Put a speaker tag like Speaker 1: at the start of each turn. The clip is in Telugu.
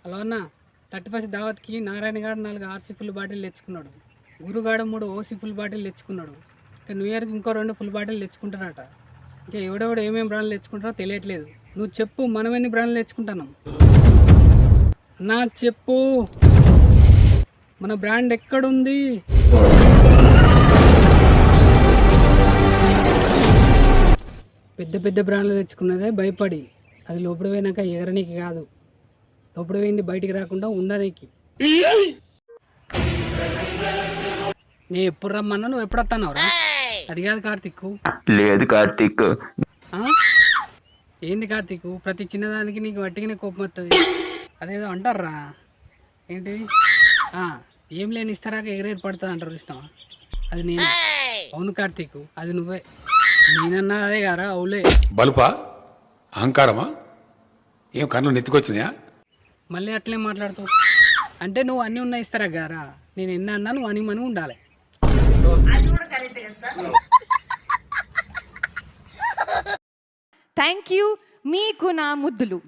Speaker 1: హలో అన్న 31 దావత్కి నారాయణ గారు 4 ఆర్సీ ఫుల్ బాటిల్ తెచ్చుకున్నాడు. గురుగాడు 3 ఓసీ ఫుల్ బాటిల్ తెచ్చుకున్నాడు. ఇంకా న్యూ ఇయర్కి ఇంకో 2 ఫుల్ బాటిల్ తెచ్చుకుంటారట. ఇంకా ఎవడెవడు ఏమేమి బ్రాండ్లు తెచ్చుకుంటారో తెలియట్లేదు. నువ్వు చెప్పు, మనం ఎన్ని బ్రాండ్లు తెచ్చుకుంటున్నాం? నా చెప్పు, మన బ్రాండ్ ఎక్కడుంది? పెద్ద పెద్ద బ్రాండ్లు తెచ్చుకున్నదే భయపడి, అది లోపల పోయినాక ఎగరనీకి కాదు, లోపల పోయింది బయటికి రాకుండా ఉండనీకి. నేను ఎప్పుడు రమ్మన్నా నువ్వు ఎప్పుడు వస్తానవరా? అది కాదు కార్తీక్.
Speaker 2: లేదు కార్తీక్.
Speaker 1: ఏంది కార్తీక్, ప్రతి చిన్నదానికి నీకు వట్టిగానే కోపం వస్తుంది. అదేదో అంటారా ఏంటి, ఏం లేని ఇస్తారాక ఎగరేరు పడుతుంది అంటారు చూసినావా? అది నేను. అవును కార్తీక్, అది నువ్వే. నేనన్నా అదే గారా? అవులే.
Speaker 3: బలుపా, అహంకారమా, ఏం కన్ను నెత్తికొచ్చినాయా?
Speaker 1: మళ్ళీ అట్లే మాట్లాడుతావు. అంటే నువ్వు అన్నీ ఉన్నా ఇస్తారా గారా? నేను ఎన్న అన్నా నువ్వు అని మని ఉండాలి.
Speaker 4: Thank you. మీకు నా ముద్దులు.